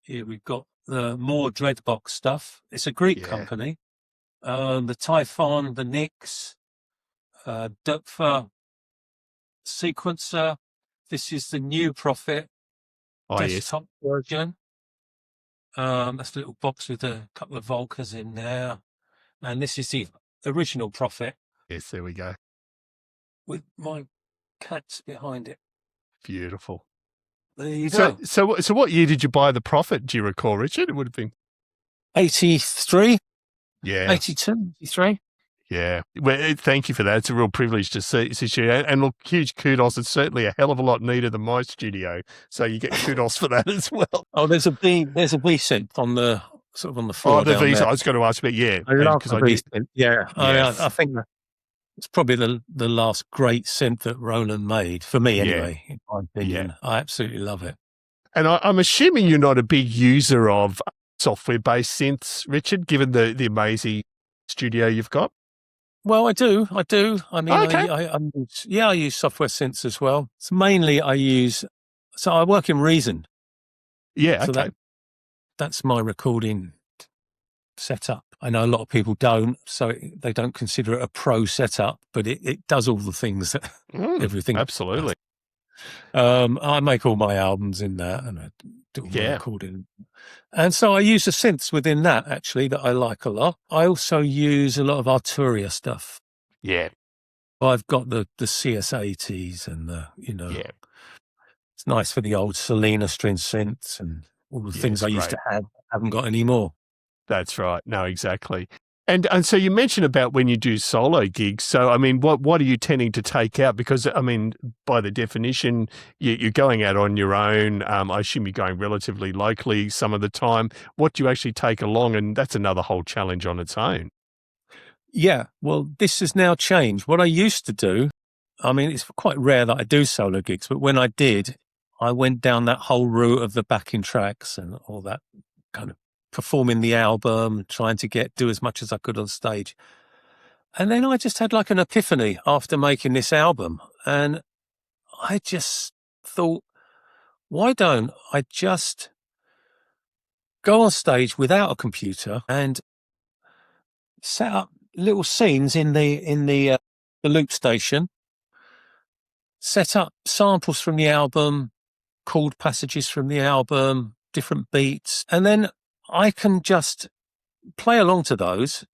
here we've got the more Dreadbox stuff. It's a Greek company. The Typhon, the Nix, Dupfer sequencer. This is the new Prophet desktop version. That's a little box with a couple of Volcas in there. And this is the original Prophet. Yes, there we go. With my cats behind it. Beautiful. There you go. So what year did you buy the Prophet? Do you recall, Richard? It would have been 83. Yeah. 82, 83. Yeah. Well, thank you for that. It's a real privilege to see you. And look, huge kudos. It's certainly a hell of a lot neater than my studio. So you get kudos for that as well. Oh, there's a V synth on the sort of on the floor. Oh, the V. There. I was going to ask, but yeah. I love the V synth. Yeah. Yes. I think it's probably the last great synth that Roland made, for me anyway, in my opinion. Yeah. I absolutely love it. And I'm assuming you're not a big user of software-based synths, Richard, given the amazing studio you've got. Well, I do. I mean, I use software synths as well. So mainly I work in Reason. Yeah, so that's my recording setup. I know a lot of people don't, so they don't consider it a pro setup, but it does all the things that everything. Absolutely. I make all my albums in that, and doing my Yeah. recording. And so I use the synths within that, actually, that I like a lot. I also use a lot of Arturia stuff. Yeah. I've got the CS80s and Yeah. it's nice for the old Selena string synths and all the things Yes, I used great. to have, haven't got anymore. That's right. No, exactly. And so you mentioned about when you do solo gigs. So, I mean, what are you tending to take out? Because, I mean, by the definition, you're going out on your own. I assume you're going relatively locally some of the time. What do you actually take along? And that's another whole challenge on its own. Yeah, well, this has now changed. What I used to do, I mean, it's quite rare that I do solo gigs, but when I did, I went down that whole route of the backing tracks and all that kind of performing the album, trying to do as much as I could on stage. And then I just had like an epiphany after making this album. And I just thought, why don't I just go on stage without a computer and set up little scenes in the loop station, set up samples from the album, chord passages from the album, different beats, and then I can just play along to those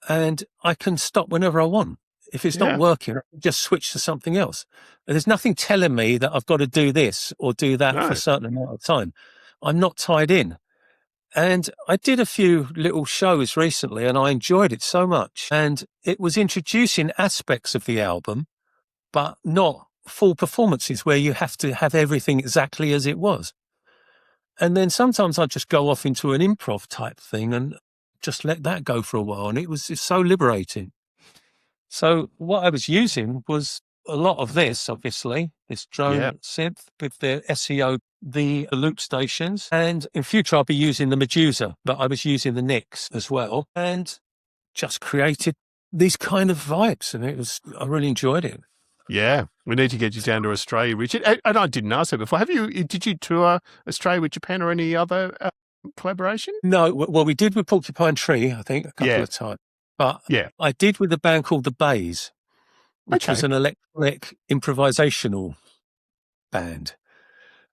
and I can stop whenever I want. If it's not Yeah. working, I can just switch to something else. And there's nothing telling me that I've got to do this or do that for No. a certain amount of time. I'm not tied in. And I did a few little shows recently and I enjoyed it so much. And it was introducing aspects of the album, but not full performances where you have to have everything exactly as it was. And then sometimes I just go off into an improv type thing and just let that go for a while. And it's so liberating. So what I was using was a lot of this, obviously, this drone synth with the SEO, the loop stations. And in future, I'll be using the Medusa, but I was using the Nix as well and just created these kind of vibes. And I really enjoyed it. Yeah. We need to get you down to Australia, Richard. And I didn't ask that before. Did you tour Australia with Japan or any other collaboration? No, well, we did with Porcupine Tree, I think, a couple of times. But I did with a band called The Bays, which was an electronic improvisational band.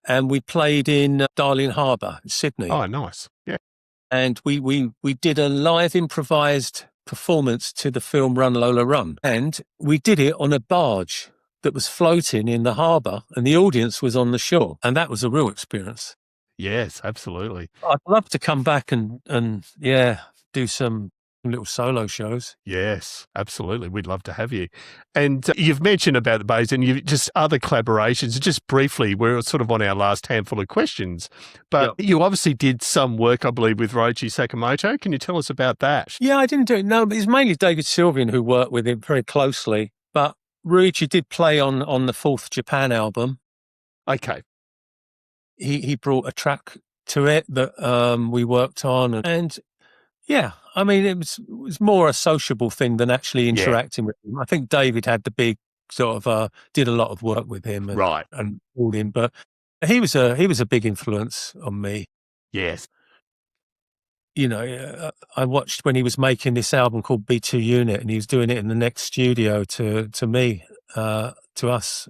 And we played in Darling Harbour in Sydney. Oh, nice. Yeah. And we did a live improvised performance to the film Run Lola Run. And we did it on a barge that was floating in the harbour and the audience was on the shore. And that was a real experience. Yes, absolutely. I'd love to come back and do some little solo shows. Yes, absolutely. We'd love to have you. And you've mentioned about the Bays and you've just other collaborations. Just briefly, we're sort of on our last handful of questions, but you obviously did some work, I believe, with Ryuichi Sakamoto. Can you tell us about that? Yeah, I didn't do it. No, it's mainly David Sylvian who worked with him very closely, but Ryuichi did play on the fourth Japan album. Okay. He brought a track to it that we worked on and yeah, I mean, it was more a sociable thing than actually interacting with him. I think David had the big sort of did a lot of work with him and all him, but he was a big influence on me. Yes. You know, I watched when he was making this album called B2 Unit, and he was doing it in the next studio to me, to us,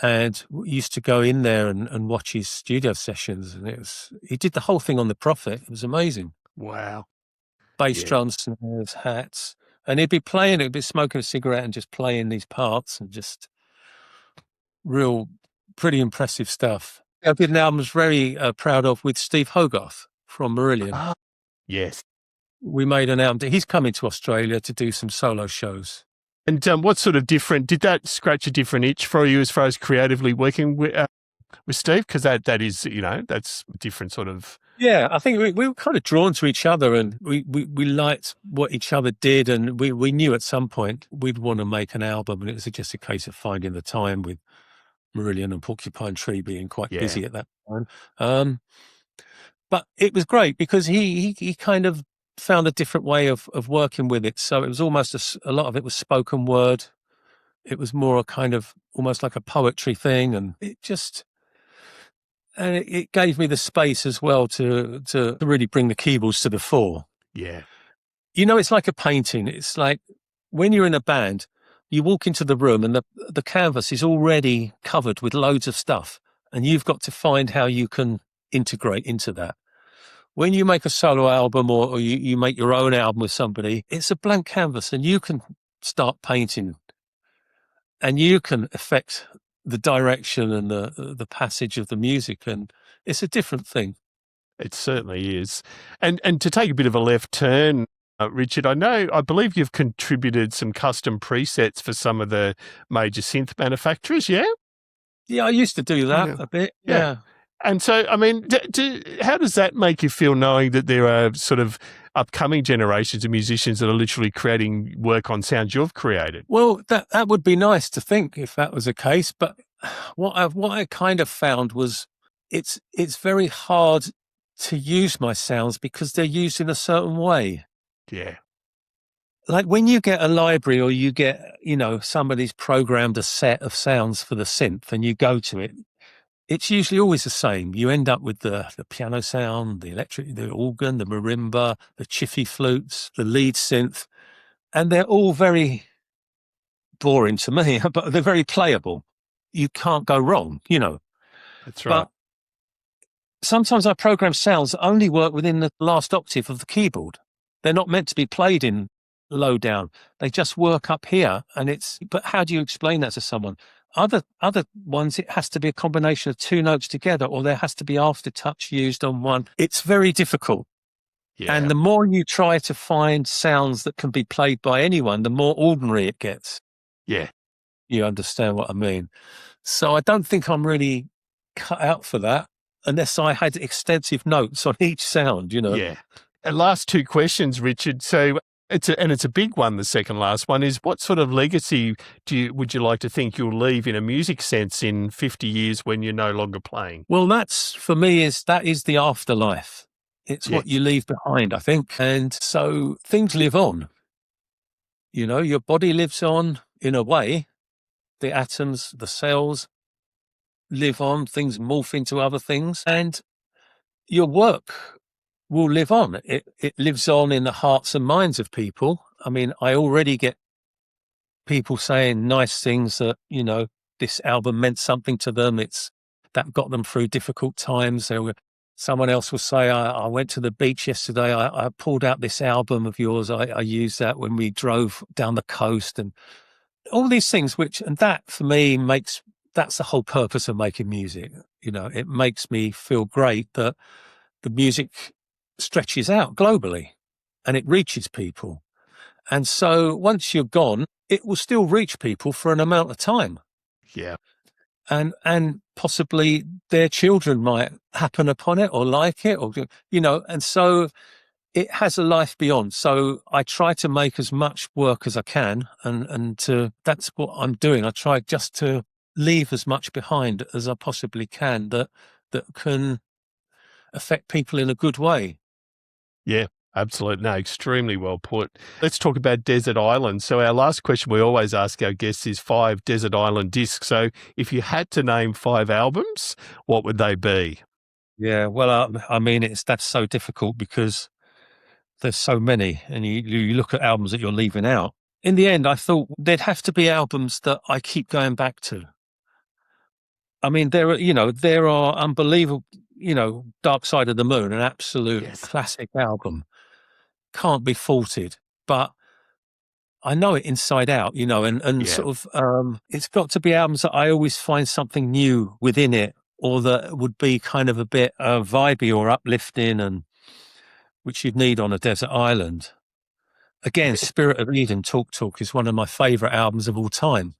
and we used to go in there and watch his studio sessions, and he did the whole thing on the Prophet. It was amazing. Wow. Bass drums, snares, hats. And he'd be smoking a cigarette and just playing these parts and just pretty impressive stuff. I did an album I was very proud of with Steve Hogarth from Marillion. Yes. We made an album. He's coming to Australia to do some solo shows. And what sort of did that scratch a different itch for you as far as creatively working with Steve? Because that is, that's a different sort of... Yeah, I think we were kind of drawn to each other and we liked what each other did and we knew at some point we'd want to make an album and it was just a case of finding the time with Marillion and Porcupine Tree being quite busy at that time. But it was great because he kind of found a different way of working with it. So it was almost a lot of it was spoken word. It was more a kind of almost like a poetry thing and it gave me the space as well to really bring the keyboards to the fore. Yeah. It's like a painting. It's like when you're in a band, you walk into the room and the canvas is already covered with loads of stuff. and you've got to find how you can integrate into that. When you make a solo album or you make your own album with somebody, it's a blank canvas, and you can start painting, and you can affect the direction and the passage of the music, and it's a different thing. It certainly is. And to take a bit of a left turn, Richard, I believe you've contributed some custom presets for some of the major synth manufacturers, yeah? Yeah, I used to do that a bit. Yeah. And so, I mean, how does that make you feel, knowing that there are sort of upcoming generations of musicians that are literally creating work on sounds you've created? Well, that would be nice to think if that was the case. But what I kind of found was it's very hard to use my sounds because they're used in a certain way. Yeah. Like when you get a library or you get, somebody's programmed a set of sounds for the synth and you go to it, it's usually always the same. You end up with the piano sound, the electric, the organ, the marimba, the chiffy flutes, the lead synth, and they're all very boring to me, but they're very playable. You can't go wrong, That's right. But sometimes I program sounds that only work within the last octave of the keyboard. They're not meant to be played in low down. They just work up here, but how do you explain that to someone? Other ones, it has to be a combination of two notes together, or there has to be aftertouch used on one. It's very difficult. Yeah. And the more you try to find sounds that can be played by anyone, the more ordinary it gets. Yeah. You understand what I mean? So I don't think I'm really cut out for that unless I had extensive notes on each sound, Yeah. And last two questions, Richard. So it's a big one. The second last one is, what sort of legacy would you like to think you'll leave in a music sense in 50 years when you're no longer playing? Well, that's, for me, that is the afterlife. It's what you leave behind, I think. And so things live on. Your body lives on in a way. The atoms, the cells live on, things morph into other things, and your work will live on. It lives on in the hearts and minds of people. I mean, I already get people saying nice things that, this album meant something to them. That got them through difficult times. Someone else will say, I went to the beach yesterday. I pulled out this album of yours. I used that when we drove down the coast, and all these things, and that for me that's the whole purpose of making music. It makes me feel great that the music stretches out globally and it reaches people. And so once you're gone, it will still reach people for an amount of time. Yeah. And possibly their children might happen upon it or like it, or, and so it has a life beyond. So I try to make as much work as I can. And that's what I'm doing. I try just to leave as much behind as I possibly can that can affect people in a good way. Yeah, absolutely. No, extremely well put. Let's talk about Desert Island. So our last question we always ask our guests is 5 Desert Island discs. So if you had to name 5 albums, what would they be? Yeah, well, I mean, that's so difficult because there's so many, and you look at albums that you're leaving out. In the end, I thought there'd have to be albums that I keep going back to. I mean, there are unbelievable, Dark Side of the Moon, an absolute classic album. Can't be faulted, but I know it inside out, and sort of, it's got to be albums that I always find something new within it, or that would be kind of a bit vibey or uplifting, and which you'd need on a desert island. Again, Spirit of Eden, Talk is one of my favorite albums of all time.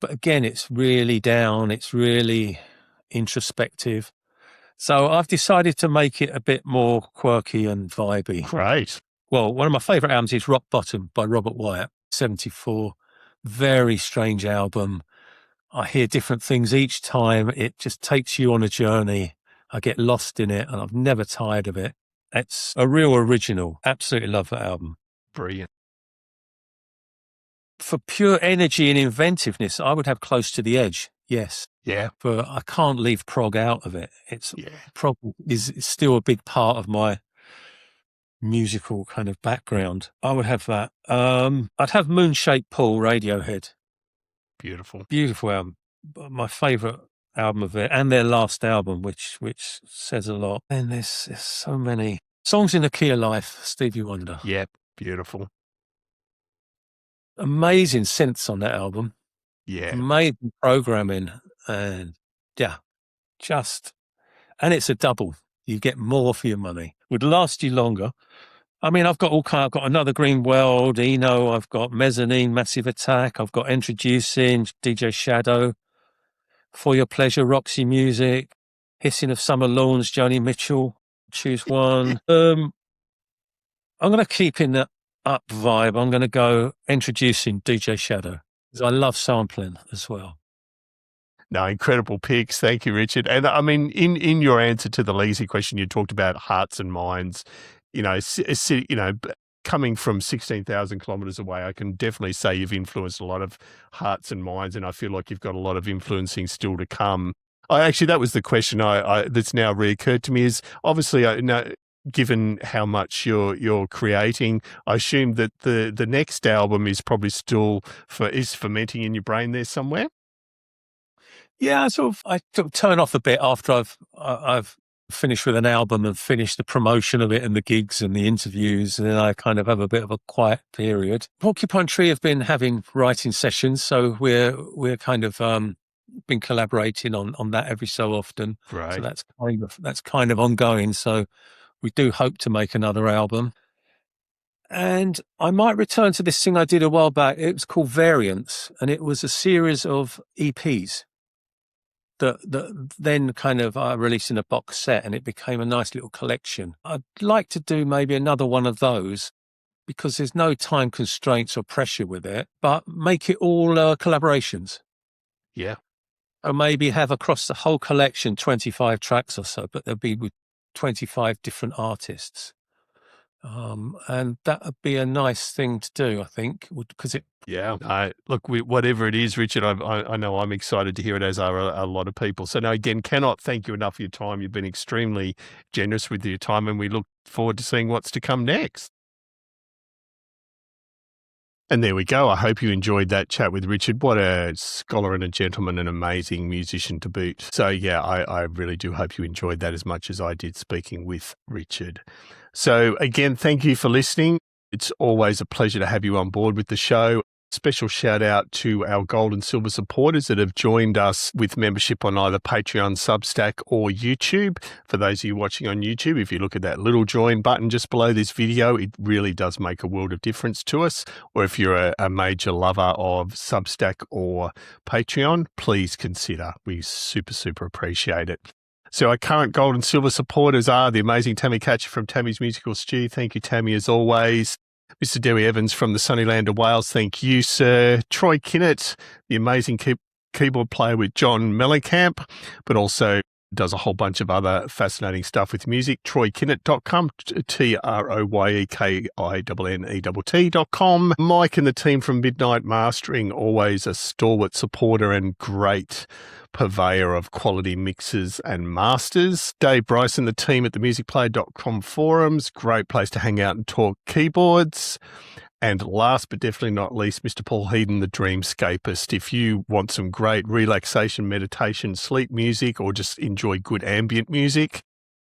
But again, it's really down. It's really introspective. So I've decided to make it a bit more quirky and vibey. Great. Well, one of my favorite albums is Rock Bottom by Robert Wyatt, 74. Very strange album. I hear different things each time. It just takes you on a journey. I get lost in it, and I've never tired of it. It's a real original. Absolutely love that album. Brilliant. For pure energy and inventiveness, I would have Close to the Edge. Yes. Yeah. But I can't leave prog out of it. Prog is still a big part of my musical kind of background. I would have that. I'd have Moonshaped Pool, Radiohead. Beautiful. Beautiful album. My favorite album of it, and their last album, which says a lot. And there's so many songs in the key of life. Stevie Wonder. Yep, beautiful. Amazing synths on that album. Yeah, Amazing programming, and and it's a double. You get more for your money. Would last you longer. I mean, I've got Another Green World, Eno, I've got Mezzanine, Massive Attack, I've got Introducing, DJ Shadow, For Your Pleasure, Roxy Music, Hissing of Summer Lawns, Joni Mitchell, choose one. I'm going to keep in the up vibe. I'm going to go Introducing, DJ Shadow, because I love sampling as well. No, incredible picks. Thank you, Richard. And I mean, in your answer to the legacy question, you talked about hearts and minds. Coming from 16,000 kilometers away, I can definitely say you've influenced a lot of hearts and minds, and I feel like you've got a lot of influencing still to come. That was the question that's now reoccurred to me. Is obviously, given how much you're creating, I assume that the next album is probably still fermenting in your brain there somewhere. Yeah, I turn off a bit after I've finished with an album and finished the promotion of it and the gigs and the interviews, and then I kind of have a bit of a quiet period. Porcupine Tree have been having writing sessions, so we're kind of been collaborating on that every so often. Right. So that's kind of ongoing. So we do hope to make another album. And I might return to this thing I did a while back. It was called Variants, and it was a series of EPs that then kind of released in a box set, and it became a nice little collection. I'd like to do maybe another one of those, because there's no time constraints or pressure with it, but make it all collaborations. Yeah. Or maybe have across the whole collection 25 tracks or so, but they'll be with 25 different artists. And that would be a nice thing to do, I think, because it. Yeah. Whatever it is, Richard, I know I'm excited to hear it, as are a lot of people. So, no, again, cannot thank you enough for your time. You've been extremely generous with your time, and we look forward to seeing what's to come next. And there we go. I hope you enjoyed that chat with Richard. What a scholar and a gentleman, an amazing musician to boot. So, yeah, I really do hope you enjoyed that as much as I did speaking with Richard. So, again, thank you for listening. It's always a pleasure to have you on board with the show. Special shout out to our gold and silver supporters that have joined us with membership on either Patreon, Substack, or YouTube. For those of you watching on YouTube, if you look at that little join button just below this video, it really does make a world of difference to us. Or if you're a major lover of Substack or Patreon, please consider. We super, super appreciate it. So our current gold and silver supporters are the amazing Tammy Catcher from Tammy's Musical Stew. Thank you, Tammy, as always. Mr. Dewey Evans from the sunny land of Wales. Thank you, sir. Troy Kinnett, the amazing keyboard player with John Mellencamp, but also does a whole bunch of other fascinating stuff with music. TroyKinnett.com, TroyKinnett.com. Mike and the team from Midnight Mastering, always a stalwart supporter and great purveyor of quality mixes and masters. Dave Bryson, the team at the musicplayer.com forums, great place to hang out and talk keyboards. And last but definitely not least, Mr. Paul Heaton, the Dreamscapist. If you want some great relaxation, meditation, sleep music, or just enjoy good ambient music,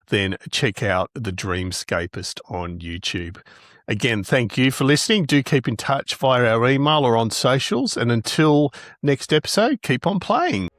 then check out the Dreamscapist on YouTube. Again, thank you for listening. Do keep in touch via our email or on socials. And until next episode, keep on playing.